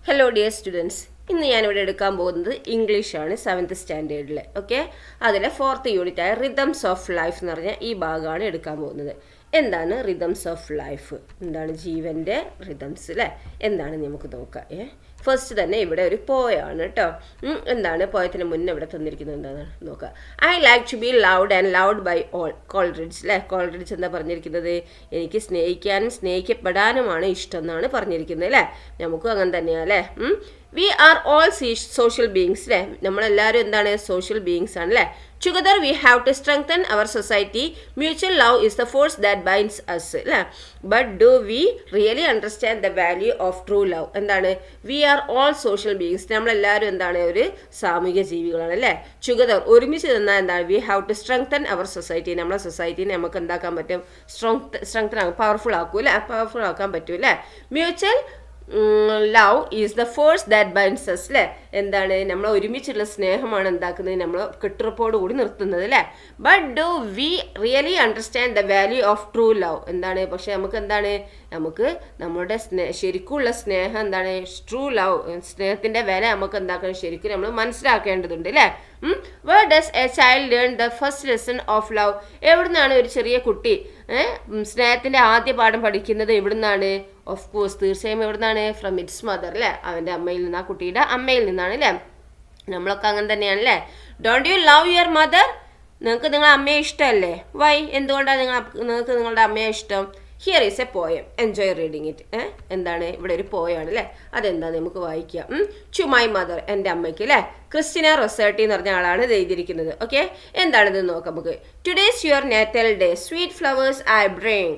Hello dear students, ഇന്ന് ഞാനിവിടെ എടുക്കാൻ പോകുന്നത് ഇംഗ്ലീഷാണ്. 7th സ്റ്റാൻഡേർഡിലെ അതിലെ 4th യൂണിറ്റായ റിതംസ് ഓഫ് ലൈഫ് എന്ന് പറഞ്ഞാൽ ഈ ഭാഗമാണ് എടുക്കാൻ പോകുന്നത്. എന്താണ് റിതംസ് ഓഫ് ലൈഫ്, എന്താണ് ജീവൻ്റെ റിതംസ് അല്ലേ, എന്താണ് നമുക്ക് നോക്കാം. ഫസ്റ്റ് തന്നെ ഇവിടെ ഒരു പോയാണ് കേട്ടോ. എന്താണ് പോയത്തിന് മുന്നേ ഇവിടെ തന്നിരിക്കുന്നത് എന്താണ് നോക്കാം. I like to be loved and loved by all. Coleridge അല്ലേ, കോൾറിഡ്ജ് എന്താ പറഞ്ഞിരിക്കുന്നത്, എനിക്ക് സ്നേഹിക്കാനും സ്നേഹിക്കപ്പെടാനുമാണ് ഇഷ്ടം എന്നാണ് പറഞ്ഞിരിക്കുന്നത് അല്ലേ. നമുക്കും അങ്ങനെ തന്നെയാണ് അല്ലേ. We are all social beings അല്ലേ, നമ്മളെല്ലാവരും എന്താണ് സോഷ്യൽ ബീയിങ്സ് ആണ് അല്ലേ. Together we have to strengthen our society. Mutual love is the force that binds us അല്ലേ. But do we really understand the value of true love. എന്താണ്, we are all social beings, നമ്മളെല്ലാവരും എന്താണ് ഒരു സാമൂഹിക ജീവികളാണ് അല്ലേ. Together ഒരുമിച്ച് നിന്നാൽ എന്താണ്, we have to strengthen our society, നമ്മളെ സൊസൈറ്റീനെ നമുക്ക് എന്താക്കാൻ പറ്റും, സ്ട്രെങ്തൻ ആകും, പവർഫുൾ ആക്കും അല്ലേ, പവർഫുൾ ആക്കാൻ പറ്റും അല്ലേ. Mutual love is the force that binds us അല്ലേ. എന്താണ്, നമ്മൾ ഒരുമിച്ചുള്ള സ്നേഹമാണ് എന്താക്കുന്നത്, നമ്മൾ കെട്ടുറപ്പോട് കൂടി നിർത്തുന്നത് അല്ലേ. But do we really understand the value of true love. എന്താണ്, പക്ഷെ നമുക്ക് എന്താണ്, നമുക്ക് നമ്മുടെ ശരിക്കുള്ള സ്നേഹം എന്താണ്, ട്രൂ ലവ്, സ്നേഹത്തിൻ്റെ വില നമുക്ക് എന്താക്കണം, ശരിക്കും നമ്മൾ മനസ്സിലാക്കേണ്ടതുണ്ട് അല്ലേ. Where does a child learn the first lesson of love. എവിടുന്നാണ് ഒരു ചെറിയ കുട്ടി സ്നേഹത്തിൻ്റെ ആദ്യ പാഠം പഠിക്കുന്നത്, എവിടുന്നാണ്, ഓഫ് കോഴ്സ് തീർച്ചയായും എവിടുന്നാണ്, ഫ്രം ഇറ്റ്സ് മദർ അല്ലേ, അവൻ്റെ അമ്മയിൽ നിന്ന്, ആ കുട്ടിയുടെ അമ്മയിൽ നിന്നാണ് അല്ലേ. നമ്മളൊക്കെ അങ്ങനെ തന്നെയാണ് അല്ലേ. Don't you love your mother, നിങ്ങൾക്ക് നിങ്ങളുടെ അമ്മയെ ഇഷ്ടമല്ലേ. വൈ, എന്തുകൊണ്ടാണ് നിങ്ങൾക്ക് നിങ്ങളുടെ അമ്മയെ ഇഷ്ടം. Here is A poem, enjoy reading it. എന്താണ്, ഇവിടെ ഒരു പോയാണ് അല്ലേ, അതെന്താ നമുക്ക് വായിക്കാം. ടു മൈ മദർ, എൻ്റെ അമ്മയ്ക്ക് അല്ലേ. ക്രിസ്റ്റിന റൊസേർട്ടി എന്ന് പറഞ്ഞ ആളാണ് ഇത് എഴുതിയിരിക്കുന്നത്. ഓക്കെ, എന്താണിത് നോക്കാം നമുക്ക്. Today's your natal day, sweet flowers I bring.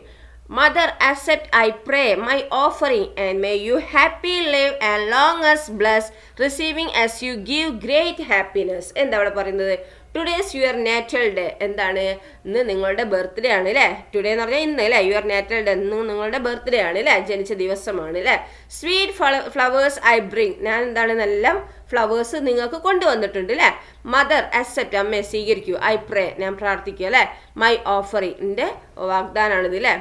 Mother, accept, I pray, my offering, and may you happy live and long as blessed, receiving as you give great happiness. എന്താ അവിടെ പറയുന്നത്, ടുഡേസ് യുവർ നാറ്റൽ ഡേ, എന്താണ്, ഇന്ന് നിങ്ങളുടെ birthday ആണ് അല്ലേ. Today എന്ന് പറഞ്ഞാൽ ഇന്ന് അല്ലേ, യുവർ നാറ്റൽ ഡേ, ഇന്ന് നിങ്ങളുടെ ബർത്ത്ഡേ ആണ് അല്ലേ, ജനിച്ച ദിവസമാണ് അല്ലേ. സ്വീറ്റ് ഫ്ലവേഴ്സ് ഐ ബ്രിങ്, ഞാൻ എന്താണ് നല്ല ഫ്ലവേഴ്സ് നിങ്ങൾക്ക് കൊണ്ടുവന്നിട്ടുണ്ട് അല്ലേ. മദർ, അക്സെപ്റ്റ്, അമ്മയെ സ്വീകരിക്കൂ. ഐ പ്രേ, ഞാൻ പ്രാർത്ഥിക്കുക അല്ലേ. മൈ ഓഫറിങ്, എൻ്റെ വാഗ്ദാനാണിത് അല്ലേ.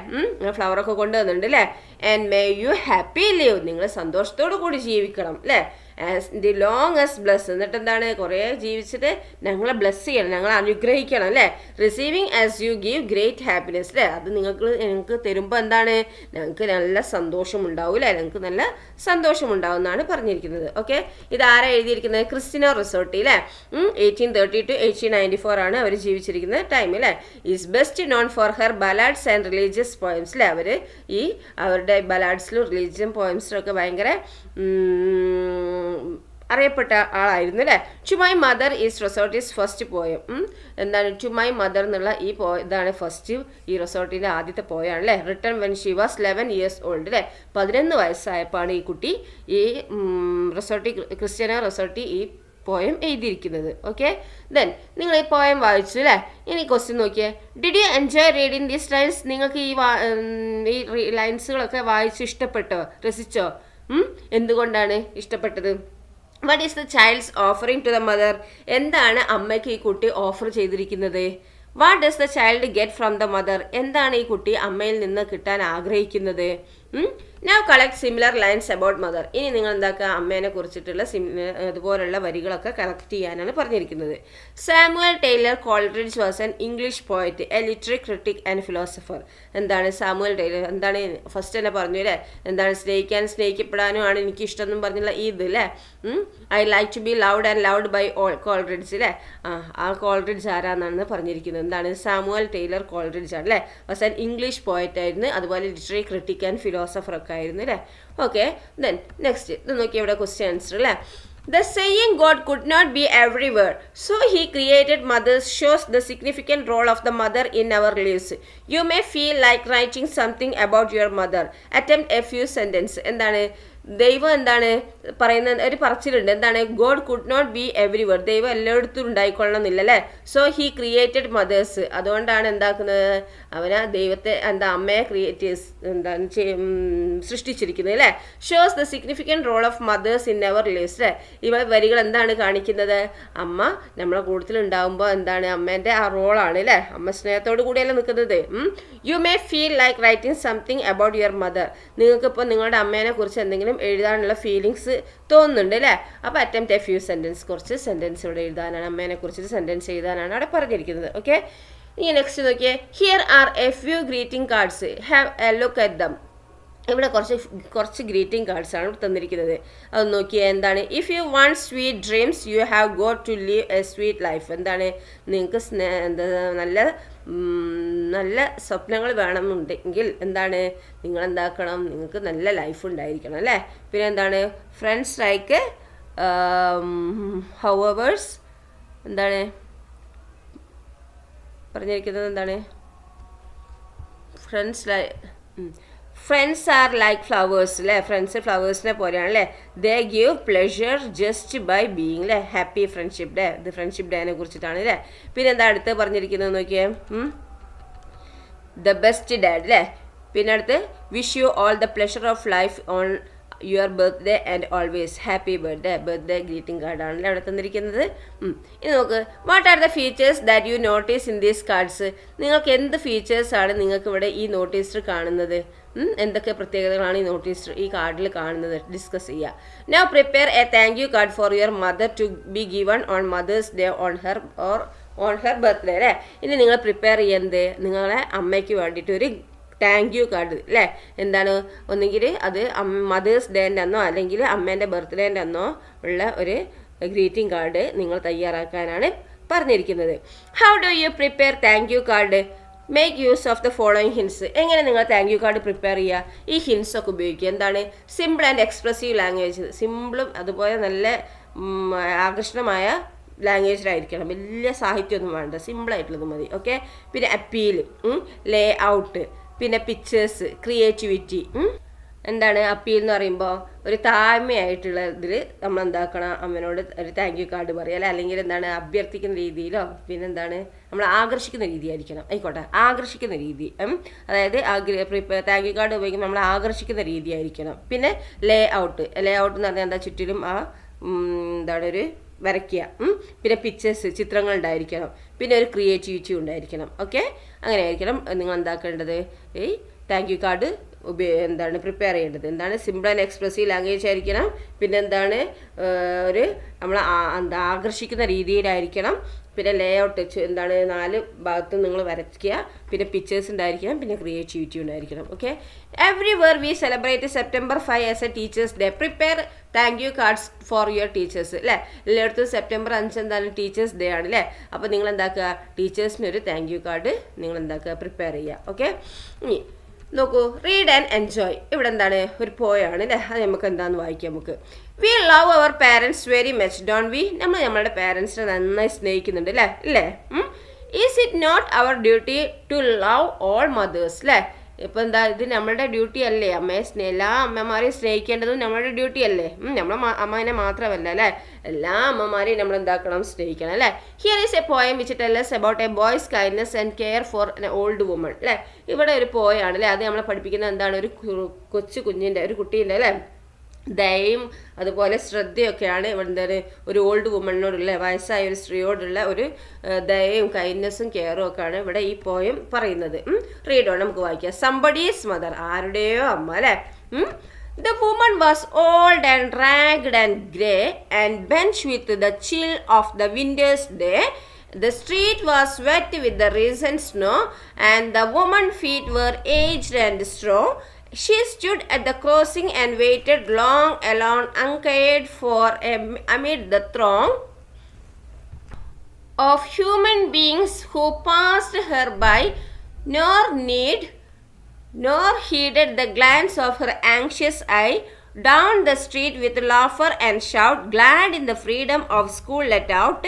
ഫ്ലവറൊക്കെ കൊണ്ടുവന്നിട്ടുണ്ട് അല്ലേ. And may you happy live, നിങ്ങൾ സന്തോഷത്തോടു കൂടി ജീവിക്കണം അല്ലേ. As the long as bless, എന്നിട്ട് എന്താണ്, കുറേ ജീവിച്ചിട്ട് ഞങ്ങളെ ബ്ലസ് ചെയ്യണം, ഞങ്ങളെ അനുഗ്രഹിക്കണം അല്ലേ. Receiving as you give great happiness അല്ലേ, അത് ഞങ്ങൾക്ക് തരുമ്പോൾ എന്താണ്, ഞങ്ങൾക്ക് നല്ല സന്തോഷമുണ്ടാവും അല്ലേ, ഞങ്ങൾക്ക് നല്ല സന്തോഷമുണ്ടാവും എന്നാണ് പറഞ്ഞിരിക്കുന്നത്. ഓക്കെ, ഇതാരാ എഴുതിയിരിക്കുന്നത്, ക്രിസ്റ്റിന റൊസോർട്ടി അല്ലേ. 1830 to 1894 ആണ് അവർ ജീവിച്ചിരിക്കുന്ന ടൈം അല്ലേ. Is best known for her ballads and religious poems അല്ലേ. അവർ ഈ അവരുടെ ബലാഡ്സിലും റിലീജിയൻ പോയംസിലും ഒക്കെ ഭയങ്കര അറിയപ്പെട്ട ആളായിരുന്നു അല്ലേ. To my mother is Rossetti's first poem. എന്താണ്, ടു മൈ മദർ എന്നുള്ള ഈ ഇതാണ് ഫസ്റ്റ് ഈ റൊസോർട്ടിൻ്റെ ആദ്യത്തെ പോയാണ് അല്ലേ. Written when she was 11 years old അല്ലേ. 11 വയസ്സായപ്പോഴാണ് ഈ കുട്ടി ഈ ക്രിസ്ത്യാനോ റൊസോർട്ടി ഈ പോയം എഴുതിയിരിക്കുന്നത്. ഓക്കെ, ദെൻ നിങ്ങൾ ഈ പോയം വായിച്ചു അല്ലേ. ഇനി ക്വസ്റ്റ്യൻ നോക്കിയേ, did you enjoy reading these lines. നിങ്ങൾക്ക് ഈ ലൈൻസുകളൊക്കെ വായിച്ച് ഇഷ്ടപ്പെട്ടോ, രസിച്ചോ. എന്തുകൊണ്ടാണ് ഇഷ്ടപ്പെട്ടത്. What is the child's offering to the mother, എന്താണ് അമ്മയ്ക്ക് ഈ കുട്ടി ഓഫർ ചെയ്തിരിക്കുന്നത്. What does the child get from the mother, എന്താണ് ഈ കുട്ടി അമ്മയിൽ നിന്ന് കിട്ടാൻ ആഗ്രഹിക്കുന്നത്. Now collect similar lines about mother, ഇനി നിങ്ങൾ എന്താക്കുക, അമ്മേനെ കുറിച്ചിട്ടുള്ള അതുപോലുള്ള വരികളൊക്കെ കളക്ട് ചെയ്യാനാണ് പറഞ്ഞിരിക്കുന്നത്. Samuel Taylor Coleridge was an English poet, a literary critic and philosopher. എന്താണ് സാമുവൽ ടൈലർ, എന്താണ് ഫസ്റ്റ് തന്നെ പറഞ്ഞു അല്ലേ, എന്താണ് സ്നേഹിക്കപ്പെടാനും ആണ് എനിക്ക് ഇഷ്ടം എന്നും പറഞ്ഞുള്ള ഇത് അല്ലേ. I like to be loved and loved by all, Coleridge അല്ലേ. ആ കോൾറിഡ്ജ് ആരാന്നാണ് പറഞ്ഞിരിക്കുന്നത്, എന്താണ് സാമുവൽ ടൈലർ കോൾറിഡ്ജ് ആണ് അല്ലേ. വാസ് ആൻ ഇംഗ്ലീഷ് പോയറ്റ് ആയിരുന്നു, അതുപോലെ ലിറ്റററി ക്രിട്ടിക് ആൻഡ് ഫിലോസഫർ ഒക്കെ ആയിരുന്നു അല്ലേ. ഓക്കെ, ദെൻ നെക്സ്റ്റ് ഇത് നോക്കി ഇവിടെ ക്വസ്റ്റ്യൻ ആൻസർ അല്ലേ. The saying God could not be everywhere, so he created mothers shows the significant role of the mother in our lives. You may feel like writing something about your mother. Attempt a few sentences. എന്താണ്, ദൈവം എന്താണ് പറയുന്ന ഒരു പറച്ചിലുണ്ട്, എന്താണ്, God could not be everywhere, ദൈവം എല്ലായിടത്തും ഉണ്ടായിക്കൊള്ളണം എന്നില്ല അല്ലേ. സോ ഹി ക്രിയേറ്റഡ് മദേഴ്സ്, അതുകൊണ്ടാണ് എന്താക്കുന്നത്, അവന് ദൈവത്തെ അമ്മയെ സൃഷ്ടിച്ചിരിക്കുന്നത് അല്ലേ. Shows the significant role of mothers in our lives അല്ലേ. ഇവ വരികൾ എന്താണ് കാണിക്കുന്നത്, അമ്മ നമ്മളെ കൂട്ടത്തിൽ ഉണ്ടാകുമ്പോൾ എന്താണ് അമ്മേൻ്റെ ആ റോളാണ് അല്ലേ, അമ്മ സ്നേഹത്തോടു കൂടിയല്ലേ നിൽക്കുന്നത്. You may feel like writing something about your mother, നിങ്ങൾക്കിപ്പോൾ നിങ്ങളുടെ അമ്മേനെ കുറിച്ച് എന്തെങ്കിലും എഴുതാനുള്ള ഫീലിങ്സ് തോന്നുന്നുണ്ട് അല്ലേ? അപ്പോൾ അറ്റംപ്റ്റ് എ ഫ്യൂ സെൻറ്റൻസ്, കുറച്ച് സെൻറ്റൻസ് ഇവിടെ എഴുതാനാണ്, അമ്മേനെ കുറിച്ചിട്ട് സെൻറ്റൻസ് എഴുതാനാണ് അവിടെ പറഞ്ഞിരിക്കുന്നത്. ഓക്കെ, ഇനി നെക്സ്റ്റ് നോക്കിയേ. Here are a few greeting cards, have a look at them. ഇവിടെ കുറച്ച് ഗ്രീറ്റിംഗ് കാർഡ്സ് ആണ് തന്നിരിക്കുന്നത്. അത് നോക്കിയാൽ എന്താണ്? If you want sweet dreams you have got to live a sweet life. എന്താണ്? നിങ്ങൾക്ക് നല്ല സ്വപ്നങ്ങൾ വേണമെന്നുണ്ടെങ്കിൽ എന്താണ് നിങ്ങൾ എന്താക്കണം? നിങ്ങൾക്ക് നല്ല ലൈഫ് ഉണ്ടായിരിക്കണം അല്ലേ? പിന്നെ എന്താണ്? ഫ്രണ്ട്സ് ലൈക്ക് ഹൗവേഴ്സ് എന്താണ് പറഞ്ഞിരിക്കുന്നത്? എന്താണ്? ഫ്രണ്ട്സ് ആർ ലൈക്ക് ഫ്ലവേഴ്സ് അല്ലേ? ഫ്രണ്ട്സ് ഫ്ലവേഴ്സിനെ പോലെയാണ് അല്ലേ? They give pleasure just by being അല്ലേ? Happy friendship day. ഇത് ഫ്രണ്ട്ഷിപ്പ് ഡേനെ കുറിച്ചിട്ടാണ് അല്ലേ? പിന്നെ എന്താ അടുത്ത് പറഞ്ഞിരിക്കുന്നത് നോക്കിയേ. ദ ബെസ്റ്റ് ഡാഡ് അല്ലേ? പിന്നെ അടുത്ത് wish you all the pleasure of life on your birthday and always happy birthday greeting കാർഡാണല്ലേ അവിടെ തന്നിരിക്കുന്നത്. ഇനി നോക്ക്. What are the features that you notice in these cards? നിങ്ങൾക്ക് എന്ത് ഫീച്ചേഴ്സാണ് നിങ്ങൾക്ക് ഇവിടെ ഈ നോട്ടീസിൽ കാണുന്നത്? എന്തൊക്കെ പ്രത്യേകതകളാണ് ഈ കാർഡിൽ കാണുന്നത്? ഡിസ്കസ് ചെയ്യുക. Now prepare a thank you card for your mother to be given on mother's day on her birthday അല്ലേ? ഇനി നിങ്ങൾ പ്രിപ്പയർ ചെയ്യുന്നത് നിങ്ങളെ അമ്മയ്ക്ക് വേണ്ടിയിട്ട് ഒരു താങ്ക് യു കാർഡ് അല്ലേ? എന്താണ്? ഒന്നുകിൽ അത് മദേഴ്സ് ഡേൻ്റെ അന്നോ അല്ലെങ്കിൽ അമ്മേൻ്റെ ബർത്ത്ഡേൻ്റെ അന്നോ ഉള്ള ഒരു ഗ്രീറ്റിംഗ് കാർഡ് നിങ്ങൾ തയ്യാറാക്കാനാണ് പറഞ്ഞിരിക്കുന്നത്. How do you prepare thank you card? Make use of the following hints. എങ്ങനെ നിങ്ങൾ താങ്ക് യു കാർഡ് പ്രിപ്പയർ ചെയ്യുക? ഈ ഹിൻസ് ഒക്കെ ഉപയോഗിക്കുക. എന്താണ്? Simple and expressive language. സിമ്പിളും അതുപോലെ നല്ല ആകർഷണമായ ലാംഗ്വേജിലായിരിക്കണം. വലിയ സാഹിത്യമൊന്നും വേണ്ട, സിമ്പിളായിട്ടുള്ളത് മതി. ഓക്കെ, പിന്നെ അപ്പീൽ, ലേ ഔട്ട്, പിന്നെ പിക്ചേഴ്സ്, ക്രിയേറ്റിവിറ്റി. എന്താണ് അപ്പീൽ എന്ന് പറയുമ്പോൾ? ഒരു താഴ്മയായിട്ടുള്ള ഇതിൽ നമ്മൾ എന്താക്കണം? അമ്മനോട് ഒരു താങ്ക് യു കാർഡ് പറയുക അല്ലെ? അല്ലെങ്കിൽ എന്താണ് അഭ്യർത്ഥിക്കുന്ന രീതിയിലോ പിന്നെന്താണ് നമ്മൾ ആകർഷിക്കുന്ന രീതിയായിരിക്കണം. ആയിക്കോട്ടെ, ആകർഷിക്കുന്ന രീതി. അതായത് താങ്ക് യു കാർഡ് ഉപയോഗിക്കുമ്പോൾ നമ്മൾ ആകർഷിക്കുന്ന രീതിയായിരിക്കണം. പിന്നെ ലേ ഔട്ട് എന്ന് പറഞ്ഞാൽ എന്താ? ചുറ്റിലും എന്താണ് ഒരു വരയ്ക്കുക. പിന്നെ പിക്ചേഴ്സ്, ചിത്രങ്ങൾ ഉണ്ടായിരിക്കണം. പിന്നെ ഒരു ക്രിയേറ്റിവിറ്റി ഉണ്ടായിരിക്കണം. ഓക്കെ, അങ്ങനെ ആയിരിക്കണം നിങ്ങൾ എന്താക്കേണ്ടത്? ഈ താങ്ക് യു കാർഡ് എന്താണ് പ്രിപ്പയർ ചെയ്യേണ്ടത്? എന്താണ്? സിമ്പിൾ ആൻഡ് എക്സ്പ്രസീവ് ലാംഗ്വേജ് ആയിരിക്കണം. പിന്നെ എന്താണ്? ഒരു നമ്മൾ ആകർഷിക്കുന്ന രീതിയിലായിരിക്കണം. പിന്നെ ലേ ഔട്ട് എന്താണ്? 4 ഭാഗത്തും നിങ്ങൾ വരയ്ക്കുക. പിന്നെ പിക്ചേഴ്സ് ഉണ്ടായിരിക്കണം. പിന്നെ ക്രിയേറ്റിവിറ്റി ഉണ്ടായിരിക്കണം. Okay, everywhere we celebrate September 5 as A teachers day. Prepare thank you cards for your teachers അല്ലേ? എല്ലായിടത്തും സെപ്റ്റംബർ 5 എന്താണ്? ടീച്ചേഴ്സ് ഡേ ആണ് അല്ലേ? അപ്പോൾ നിങ്ങൾ എന്താക്കുക? ടീച്ചേഴ്സിനൊരു താങ്ക് യു കാർഡ് നിങ്ങൾ എന്താക്കുക? പ്രിപ്പയർ ചെയ്യുക. ഓക്കെ, ഇനി നോക്കൂ. Read and enjoy. ഇവിടെ എന്താണ്? ഒരു പോയാണ് അല്ലേ? അത് നമുക്ക് എന്താന്ന് വായിക്കാം. നമുക്ക് we love our parents very much don't we? നമ്മൾ നമ്മളുടെ പാരൻസിനെ നന്നായി സ്നേഹിക്കുന്നുണ്ട് അല്ലേ? ഇല്ലേ? Is it not our duty to love all mothers അല്ലേ? ഇപ്പം എന്താ? ഇത് നമ്മളുടെ ഡ്യൂട്ടി അല്ലേ? എല്ലാ അമ്മമാരെയും സ്നേഹിക്കേണ്ടതും നമ്മളുടെ ഡ്യൂട്ടി അല്ലേ? നമ്മളെ അമ്മേനെ മാത്രമല്ല അല്ലേ? എല്ലാ അമ്മമാരെയും നമ്മൾ എന്താക്കണം? സ്നേഹിക്കണം അല്ലേ? Here is A poem which tells about A boys kindness and care for N old woman അല്ലേ? ഇവിടെ ഒരു പോയാണ് അല്ലേ? അത് നമ്മളെ പഠിപ്പിക്കുന്നത് എന്താണ്? ഒരു കുഞ്ഞിൻ്റെ ഒരു കുട്ടീൻ്റെ അല്ലേ? ദയയും അതുപോലെ ശ്രദ്ധയൊക്കെയാണ് ഇവിടെ ഒരു ഓൾഡ് വുമണിനോടുള്ള വയസ്സായ ഒരു സ്ത്രീയോടുള്ള ഒരു ദയയും കൈൻഡ്നെസ്സും കെയറും ഒക്കെയാണ് ഇവിടെ ഈ പോയം പറയുന്നത്. റീഡോ നമുക്ക് വായിക്കാം. സംബഡീസ് മദർ, ആരുടെയോ അമ്മ അല്ലേ? The woman was old and ragged and grey and bent with the chill of the winter's day. The street was wet with the recent snow and the woman's feet were aged and straw. She stood at the crossing and waited long alone, uncared for amid the throng of human beings who passed her by, nor heeded the glance of her anxious eye. Down the street with laughter and shout, glad in the freedom of school let out,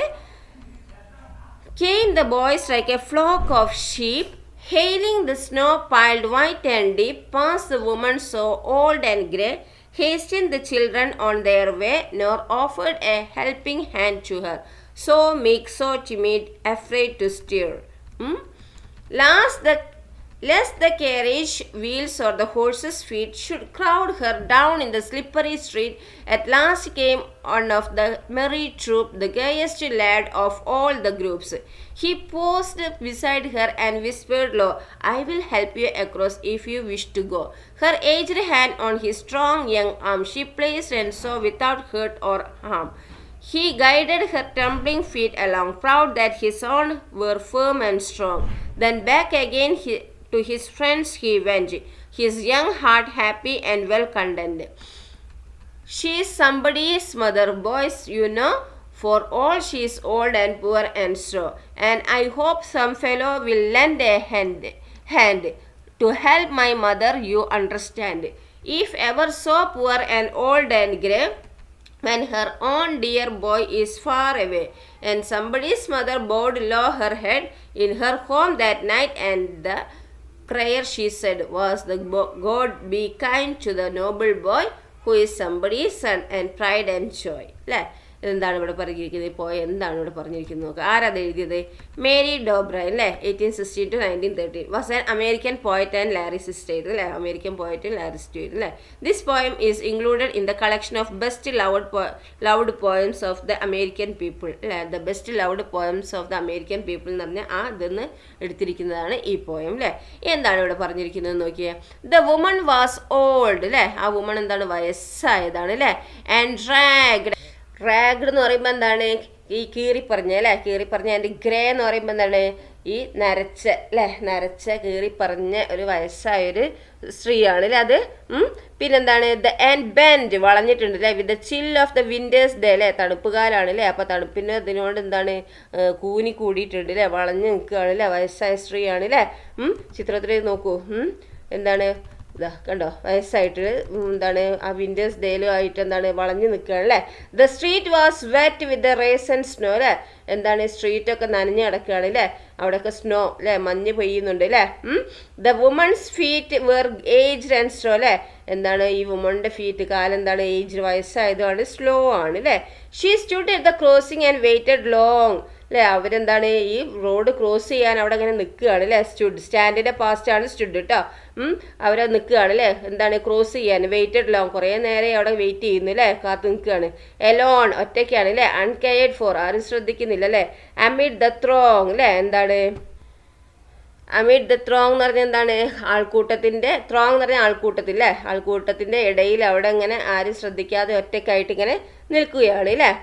came the boys like a flock of sheep, hailing the snow piled white and deep. Past the woman so old and grey, hastened the children on their way, nor offered a helping hand to her, so meek, so timid, afraid to stir. lest the carriage wheels or the horse's feet should crowd her down in the slippery street. At last came one of the merry troop, the gayest lad of all the groups. He paused beside her and whispered low, "I will help you across if you wish to go." Her aged hand on his strong young arm she placed and saw without hurt or harm. He guided her trembling feet along, proud that his own were firm and strong. Then back again to his friends he went, his young heart happy and well content. She is somebody's mother, boys, you know, for all she is old and poor and so. And I hope some fellow will lend a hand to help my mother, you understand. If ever so poor and old and grey, when her own dear boy is far away, and somebody's mother bowed low her head in her home that night, and the prayer she said was, "The God be kind to the noble boy who is somebody's son and pride and joy." അല്ലേ? എന്താണ് ഇവിടെ പറഞ്ഞിരിക്കുന്നത്? ഇപ്പോൾ എന്താണ് ഇവിടെ പറഞ്ഞിരിക്കുന്നത് നോക്കുക. ആരത് എഴുതിയത്? മേരി ഡോബ്രൈൻ അല്ലേ? 1816 to 1913 was an American poet and lyricist അല്ലേ? അമേരിക്കൻ പോയറ്റും ലാറിസ്റ്റും അല്ലേ? This poem is included in the collection of best loved poems of the American people അല്ലേ? The best loved poems of the American people എന്ന് പറഞ്ഞാൽ ആ ഇതെന്ന് എടുത്തിരിക്കുന്നതാണ് ഈ പോയം അല്ലേ? എന്താണ് ഇവിടെ പറഞ്ഞിരിക്കുന്നത് നോക്കിയേ. ദ വുമൺ വാസ് ഓൾഡ് അല്ലേ? ആ വുമൺ എന്താണ്? വയസ്സായതാണ് അല്ലേ? ആൻഡ് റാഗ്ഡ് എന്ന് പറയുമ്പോൾ എന്താണ്? ഈ കീറിപ്പറഞ്ഞ അല്ലേ? കീറിപ്പറഞ്ഞ. അതിൻ്റെ ഗ്രേ എന്ന് പറയുമ്പോൾ എന്താണ്? ഈ നരച്ച അല്ലേ? നരച്ച കീറിപ്പറഞ്ഞ ഒരു വയസ്സായൊരു സ്ത്രീയാണ് അല്ലേ അത്. പിന്നെന്താണ്? ദ ആൻഡ് ബെൻഡ് വളഞ്ഞിട്ടുണ്ട് അല്ലേ? With the chill of the winter's day അല്ലേ? തണുപ്പ് കാലാണ് അല്ലേ? അപ്പോൾ തണുപ്പിന് ഇതിനോട് എന്താണ്? കൂനി കൂടിയിട്ടുണ്ട് അല്ലേ? വളഞ്ഞു നിൽക്കുകയാണ് അല്ലേ? വയസ്സായ സ്ത്രീയാണ് അല്ലേ? ചിത്രത്തിൽ നോക്കൂ. എന്താണ്? ഇതാ കണ്ടോ? വയസ്സായിട്ട് എന്താണ്? ആ വിൻറ്റേഴ്സ് ഡേയിലും ആയിട്ട് എന്താണ്? വളഞ്ഞു നിൽക്കുകയാണ് അല്ലേ? The street was wet with the rains and snow അല്ലേ? എന്താണ്? സ്ട്രീറ്റൊക്കെ നനഞ്ഞ് കിടക്കുകയാണ് അല്ലേ? അവിടെയൊക്കെ സ്നോ അല്ലേ? മഞ്ഞ് പെയ്യുന്നുണ്ട് അല്ലേ? The woman's feet were aged and slow അല്ലേ? എന്താണ്? ഈ വുമണിൻ്റെ ഫീറ്റ് കാലെന്താണ്? ഏജ്ഡ് വയസ്സായതുകൊണ്ട് സ്ലോ ആണ് അല്ലേ? She stood at the crossing and waited long അല്ലേ? അവരെന്താണ്? ഈ റോഡ് ക്രോസ് ചെയ്യാൻ അവിടെ ഇങ്ങനെ നിൽക്കുകയാണ് അല്ലേ? സ്റ്റാൻഡിൻ്റെ പാസ്റ്റാണ് സ്റ്റുഡ് കേട്ടോ. അവരെ നിൽക്കുകയാണ് അല്ലേ? എന്താണ്? ക്രോസ് ചെയ്യാൻ. വെയിറ്റഡ് ലോങ്, കുറേ നേരം അവിടെ വെയിറ്റ് ചെയ്യുന്നു അല്ലേ? കാത്തു നിൽക്കുകയാണ്. എലോൺ, ഒറ്റയ്ക്കാണ് അല്ലേ? അൺകെയർഡ് ഫോർ, ആരും ശ്രദ്ധിക്കുന്നില്ല അല്ലേ? അമിഡ് ദ ത്രോങ് അല്ലേ? എന്താണ്? അമിഡ് ദ ത്രോങ് എന്ന് പറഞ്ഞാൽ എന്താണ്? ആൾക്കൂട്ടത്തിൻ്റെ ത്രോങ് എന്ന് പറഞ്ഞാൽ ആൾക്കൂട്ടത്തിൽ അല്ലേ? ആൾക്കൂട്ടത്തിൻ്റെ ഇടയിൽ അവിടെ ഇങ്ങനെ ആരും ശ്രദ്ധിക്കാതെ ഒറ്റയ്ക്കായിട്ട് ഇങ്ങനെ നിൽക്കുകയാണ് അല്ലേ?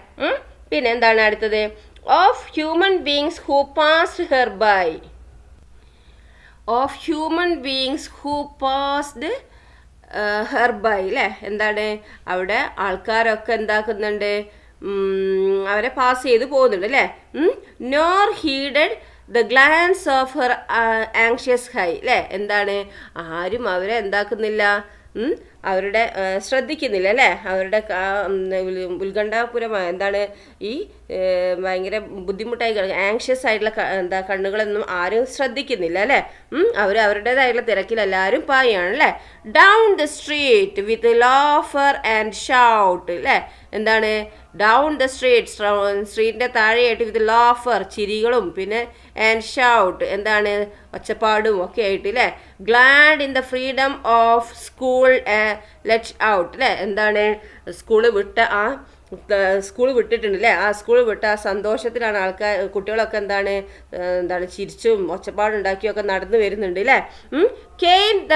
പിന്നെ എന്താണ് അടുത്തത്? Of human beings who passed her by. Of human beings who passed her by അല്ലേ? എന്താണ്? അവിടെ ആൾക്കാരൊക്കെ എന്താക്കുന്നുണ്ട്? അവരെ പാസ് ചെയ്ത് പോകുന്നുണ്ട് അല്ലേ? Nor heeded the glance of her anxious eye അല്ലേ? എന്താണ്? ആരും അവരെ എന്താക്കുന്നില്ല? അവരുടെ ശ്രദ്ധിക്കുന്നില്ല അല്ലേ? അവരുടെ ഉത്കണ്ഠാപുരമായ എന്താണ്? ഈ ഭയങ്കര ബുദ്ധിമുട്ടായി ആങ്ഷ്യസ് ആയിട്ടുള്ള കണ്ണുകളൊന്നും ആരും ശ്രദ്ധിക്കുന്നില്ല അല്ലേ? അവരുടേതായിട്ടുള്ള തിരക്കിലെല്ലാവരും പായാണ് അല്ലേ? Down the street with laughter and shout അല്ലേ? എന്താണ്? ഡൗൺ ദ സ്ട്രീറ്റിൻ്റെ താഴെയായിട്ട് വിത്ത് ലാഫർ ചിരികളും പിന്നെ ആൻഡ് ഷൗട്ട് എന്താണ്? ഒച്ചപ്പാടും ഒക്കെ ആയിട്ട് അല്ലേ? GLAAD in the freedom of school let out അല്ലേ? എന്താണ്? സ്കൂള് വിട്ടിട്ടുണ്ട് അല്ലേ? ആ സ്കൂൾ വിട്ട ആ സന്തോഷത്തിലാണ് കുട്ടികളൊക്കെ എന്താണ് ചിരിച്ചും ഒച്ചപ്പാടുണ്ടാക്കിയൊക്കെ നടന്നു വരുന്നുണ്ട് അല്ലേ? Came the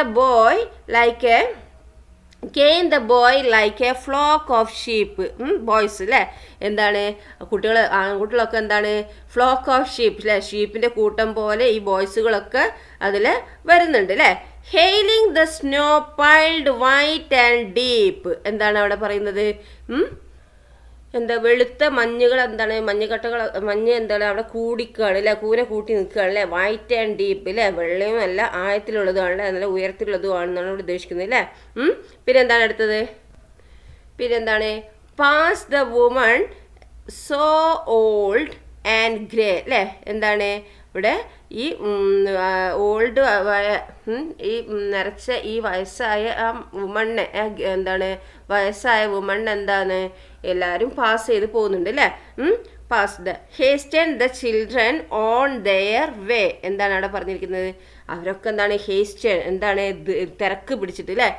boy like A flock of sheep. Boys അല്ലേ? എന്താണ്? ആൺകുട്ടികളൊക്കെ എന്താണ്? ഫ്ലോക്ക് ഓഫ് ഷീപ്പ് അല്ലേ? ഷീപ്പിൻ്റെ കൂട്ടം പോലെ ഈ ബോയ്സുകളൊക്കെ അതിൽ വരുന്നുണ്ട് അല്ലേ? Hailing the snow piled white and deep. എന്താണ് അവിടെ പറയുന്നത്? എന്താ? വെളുത്ത മഞ്ഞുകൾ എന്താണ്? മഞ്ഞ് എന്താണ്? അവിടെ കൂടിക്കുകയാണ് അല്ലേ? കൂര കൂട്ടി നിൽക്കുകയാണ് അല്ലേ? വൈറ്റ് ആൻഡ് ഡീപ്പ് അല്ലേ? വെള്ളയും നല്ല ആഴത്തിലുള്ളതുമാണ്, നല്ല ഉയരത്തിലുള്ളതുമാണെന്നാണ് ഇവിടെ ഉദ്ദേശിക്കുന്നത് അല്ലേ? പിന്നെന്താണ് അടുത്തത്? പിന്നെന്താണ്? Pass the woman so old and grey അല്ലേ? എന്താണ്? ഇവിടെ ഈ ഓൾഡ് ഈ നരച്ച ഈ വയസ്സായ ആ വുമണ്ണെ എന്താണ് വയസ്സായ വുമൺ എന്താണ് എല്ലാവരും പാസ് ചെയ്ത് പോകുന്നുണ്ട് അല്ലേ. Past the hasten the children on their way എന്താണ് അവിടെ പറഞ്ഞിരിക്കുന്നത്. അവരൊക്കെ എന്താണ് ഹേസ്റ്റൻ എന്താണ് തിരക്ക് പിടിച്ചിട്ട് അല്ലേ.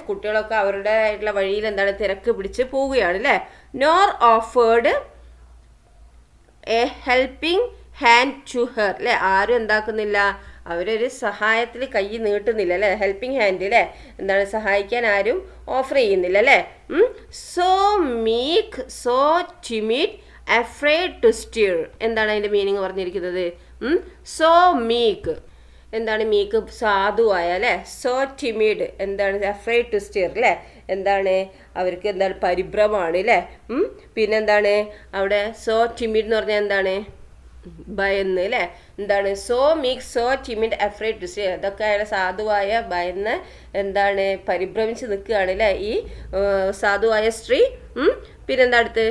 കുട്ടികളൊക്കെ അവരുടെ ആയിട്ടുള്ള വഴിയിൽ എന്താണ് തിരക്ക് പിടിച്ച് പോവുകയാണ് അല്ലേ. Nor offered a helping hand to her അല്ലേ. ആരും എന്താക്കുന്നില്ല, അവരൊരു സഹായത്തിൽ കൈ നീട്ടുന്നില്ല അല്ലേ. ഹെൽപ്പിംഗ് ഹാൻഡ് അല്ലേ, എന്താണ് സഹായിക്കാൻ ആരും ഓഫർ ചെയ്യുന്നില്ല അല്ലേ. So meek so timid afraid to stir എന്താണ് അതിൻ്റെ മീനിങ് പറഞ്ഞിരിക്കുന്നത്. സോ മീക്ക് എന്താണ് മീക്ക് സാധുവായ അല്ലേ. സോ ടിമിഡ് എന്താണ് അഫ്രൈഡ് ടു സ്റ്റിർ അല്ലേ. എന്താണ് അവർക്ക് എന്താണ് പരിഭ്രമമാണ് അല്ലേ. പിന്നെന്താണ് അവിടെ സോ ടിമിഡ് എന്ന് പറഞ്ഞാൽ എന്താണ് ഭയന്ന് അല്ലേ. എന്താണ് so meek so timid afraid to stir അതൊക്കെ അയാളെ സാധുവായ ഭയന്ന് എന്താണ് പരിഭ്രമിച്ച് നിൽക്കുകയാണ് അല്ലേ ഈ സാധുവായ സ്ത്രീ. പിന്നെന്താ അടുത്ത്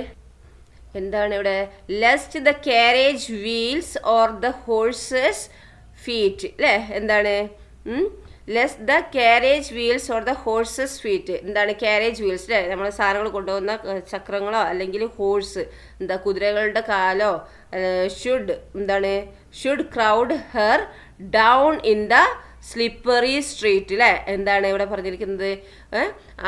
എന്താണ് ഇവിടെ lust the carriage wheels or the horses feet അല്ലേ. എന്താണ് less the carriage wheels or the horses feet എന്താണ് കാരേജ് വീൽസ് അല്ലേ. നമ്മൾ സാധനങ്ങൾ കൊണ്ടുപോകുന്ന ചക്രങ്ങളോ അല്ലെങ്കിൽ ഹോഴ്സ് എന്താ കുതിരകളുടെ കാലോ should crowd her down in the slippery street അല്ലേ. എന്താണ് ഇവിടെ പറഞ്ഞിരിക്കുന്നത്